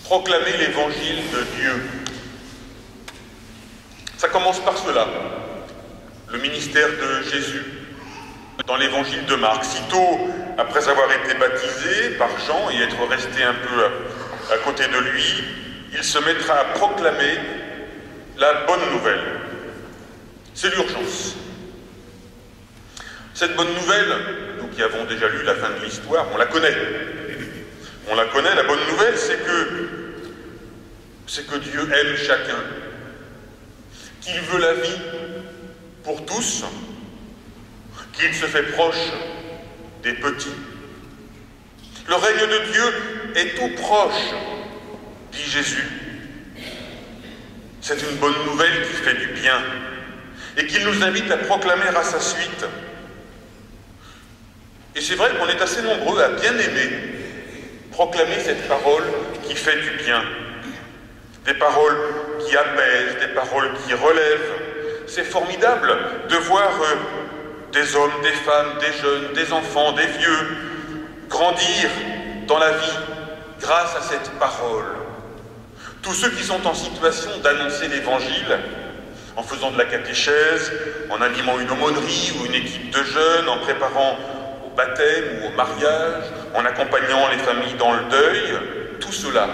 proclamer l'évangile de Dieu. Ça commence par cela, le ministère de Jésus dans l'évangile de Marc. Sitôt après avoir été baptisé par Jean et être resté un peu à côté de lui, il se mettra à proclamer la bonne nouvelle. C'est l'urgence. Cette bonne nouvelle, nous qui avons déjà lu la fin de l'histoire, on la connaît. On la connaît, la bonne nouvelle, c'est que Dieu aime chacun, qu'il veut la vie pour tous, qu'il se fait proche des petits. Le règne de Dieu est tout proche, dit Jésus. C'est une bonne nouvelle qui fait du bien et qu'il nous invite à proclamer à sa suite. Et c'est vrai qu'on est assez nombreux à bien aimer proclamer cette parole qui fait du bien. Des paroles qui apaisent, des paroles qui relèvent. C'est formidable de voir des hommes, des femmes, des jeunes, des enfants, des vieux grandir dans la vie grâce à cette parole. Tous ceux qui sont en situation d'annoncer l'Évangile, en faisant de la catéchèse, en animant une aumônerie ou une équipe de jeunes, en préparant au baptême ou au mariage, en accompagnant les familles dans le deuil, tout cela,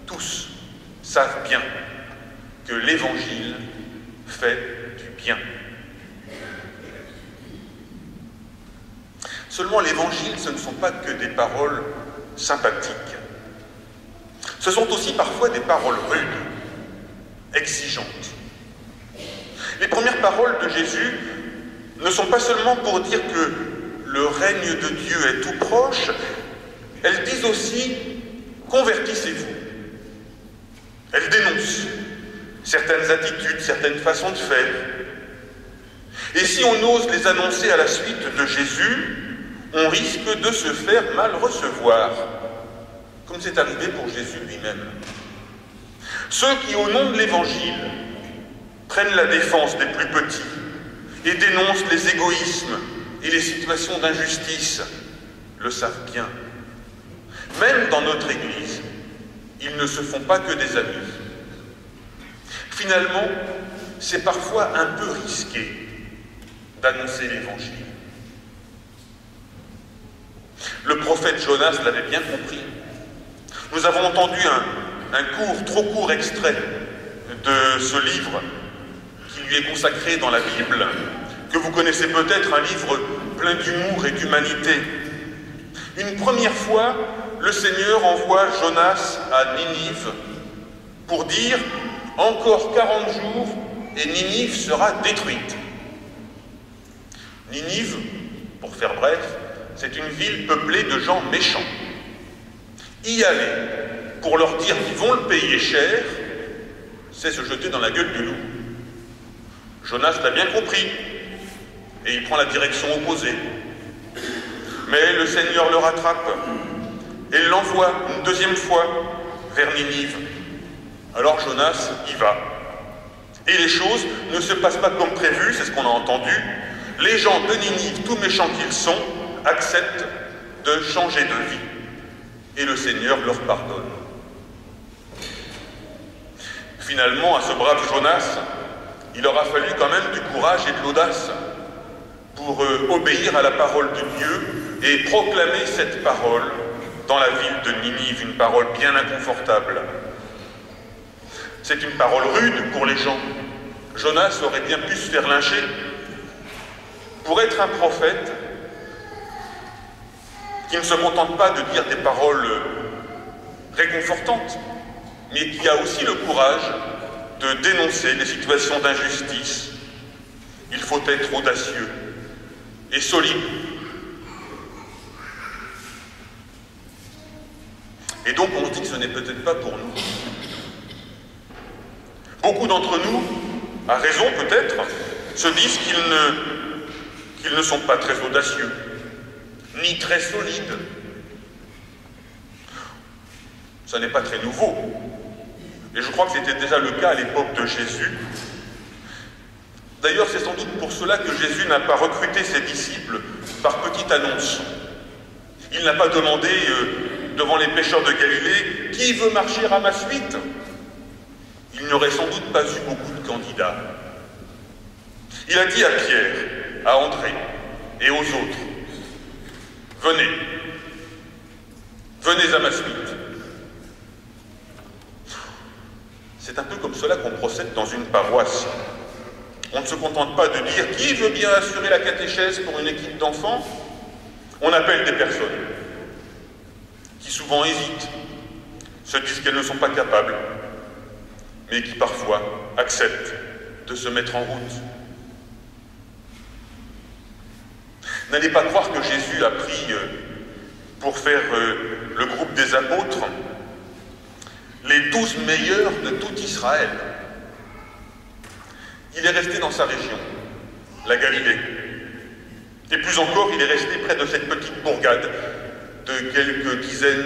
tous savent bien que l'Évangile fait du bien. Seulement l'Évangile, ce ne sont pas que des paroles sympathiques. Ce sont aussi parfois des paroles rudes, exigeantes. Les premières paroles de Jésus ne sont pas seulement pour dire que le règne de Dieu est tout proche, elles disent aussi « convertissez-vous ». Elles dénoncent certaines attitudes, certaines façons de faire. Et si on ose les annoncer à la suite de Jésus, on risque de se faire mal recevoir, comme c'est arrivé pour Jésus lui-même. Ceux qui, au nom de l'Évangile, prennent la défense des plus petits et dénoncent les égoïsmes et les situations d'injustice, le savent bien. Même dans notre Église, ils ne se font pas que des amis. Finalement, c'est parfois un peu risqué d'annoncer l'Évangile. Le prophète Jonas l'avait bien compris. Nous avons entendu un trop court extrait de ce livre qui lui est consacré dans la Bible, que vous connaissez peut-être, un livre plein d'humour et d'humanité. Une première fois, le Seigneur envoie Jonas à Ninive pour dire « Encore 40 jours et Ninive sera détruite ». Ninive, pour faire bref, c'est une ville peuplée de gens méchants. Y aller pour leur dire qu'ils vont le payer cher, c'est se jeter dans la gueule du loup. Jonas l'a bien compris, et il prend la direction opposée. Mais le Seigneur le rattrape, et l'envoie une deuxième fois vers Ninive. Alors Jonas y va. Et les choses ne se passent pas comme prévu, c'est ce qu'on a entendu. Les gens de Ninive, tout méchants qu'ils sont, acceptent de changer de vie. Et le Seigneur leur pardonne. Finalement, à ce brave Jonas, il aura fallu quand même du courage et de l'audace pour obéir à la parole de Dieu et proclamer cette parole dans la ville de Ninive, une parole bien inconfortable. C'est une parole rude pour les gens. Jonas aurait bien pu se faire lyncher. Pour être un prophète qui ne se contente pas de dire des paroles réconfortantes, mais qui a aussi le courage de dénoncer les situations d'injustice, il faut être audacieux et solide. Et donc on se dit que ce n'est peut-être pas pour nous. Beaucoup d'entre nous, à raison peut-être, se disent qu'ils ne sont pas très audacieux, ni très solides. Ça n'est pas très nouveau. Et je crois que c'était déjà le cas à l'époque de Jésus. D'ailleurs, c'est sans doute pour cela que Jésus n'a pas recruté ses disciples par petite annonce. Il n'a pas demandé devant les pêcheurs de Galilée, « Qui veut marcher à ma suite ?» Il n'aurait sans doute pas eu beaucoup de candidats. Il a dit à Pierre, à André et aux autres, « Venez, venez à ma suite. » C'est un peu comme cela qu'on procède dans une paroisse. On ne se contente pas de dire « Qui veut bien assurer la catéchèse pour une équipe d'enfants ?» On appelle des personnes qui souvent hésitent, se disent qu'elles ne sont pas capables, mais qui parfois acceptent de se mettre en route. N'allez pas croire que Jésus a pris, pour faire le groupe des apôtres, les 12 meilleurs de tout Israël. Il est resté dans sa région, la Galilée. Et plus encore, il est resté près de cette petite bourgade de quelques dizaines,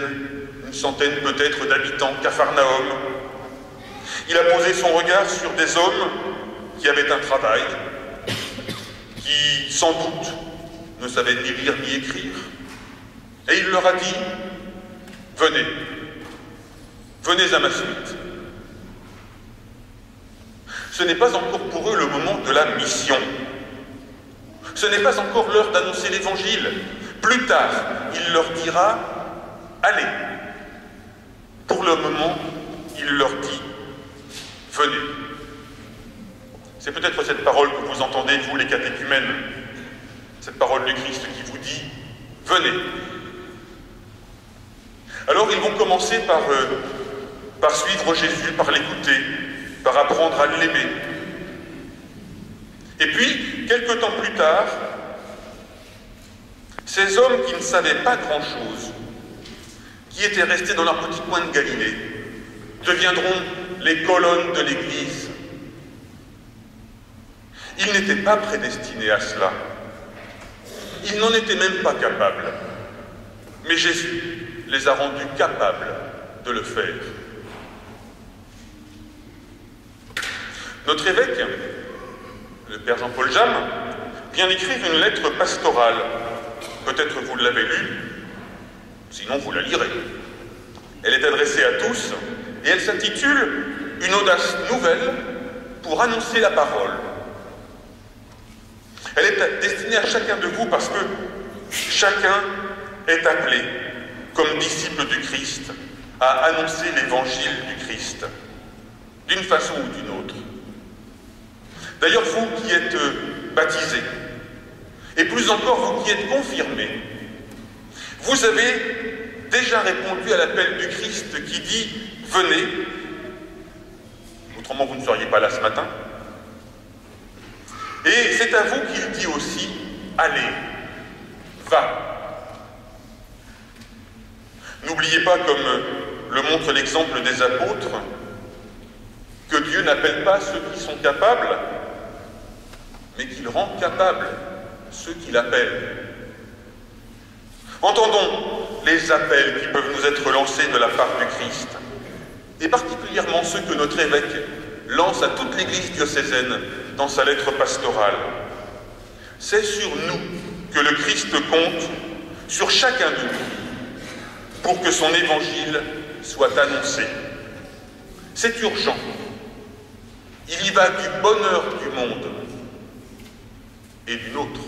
une centaine peut-être d'habitants, Capharnaüm. Il a posé son regard sur des hommes qui avaient un travail, qui, sans doute, ne savaient ni lire ni écrire. Et il leur a dit, « Venez, venez à ma suite. » Ce n'est pas encore pour eux le moment de la mission. Ce n'est pas encore l'heure d'annoncer l'Évangile. Plus tard, il leur dira « Allez ». Pour le moment, il leur dit « Venez ». C'est peut-être cette parole que vous entendez, vous les catéchumènes, cette parole du Christ qui vous dit « Venez ». Alors ils vont commencer par suivre Jésus, par l'écouter, par apprendre à l'aimer. Et puis, quelque temps plus tard, ces hommes qui ne savaient pas grand-chose, qui étaient restés dans leur petit coin de Galilée, deviendront les colonnes de l'Église. Ils n'étaient pas prédestinés à cela. Ils n'en étaient même pas capables. Mais Jésus les a rendus capables de le faire. Notre évêque, le père Jean-Paul Jamme, vient d'écrire une lettre pastorale. Peut-être vous l'avez lue, sinon vous la lirez. Elle est adressée à tous et elle s'intitule « Une audace nouvelle pour annoncer la parole ». Elle est destinée à chacun de vous parce que chacun est appelé, comme disciple du Christ, à annoncer l'évangile du Christ, d'une façon ou d'une autre. D'ailleurs, vous qui êtes baptisés, et plus encore vous qui êtes confirmés, vous avez déjà répondu à l'appel du Christ qui dit « Venez », autrement vous ne seriez pas là ce matin, et c'est à vous qu'il dit aussi « Allez, va ». N'oubliez pas, comme le montre l'exemple des apôtres, que Dieu n'appelle pas ceux qui sont capables, mais qu'il rend capables ceux qu'il appelle. Entendons les appels qui peuvent nous être lancés de la part du Christ, et particulièrement ceux que notre évêque lance à toute l'Église diocésaine dans sa lettre pastorale. C'est sur nous que le Christ compte, sur chacun de nous, pour que son évangile soit annoncé. C'est urgent. Il y va du bonheur du monde et du nôtre.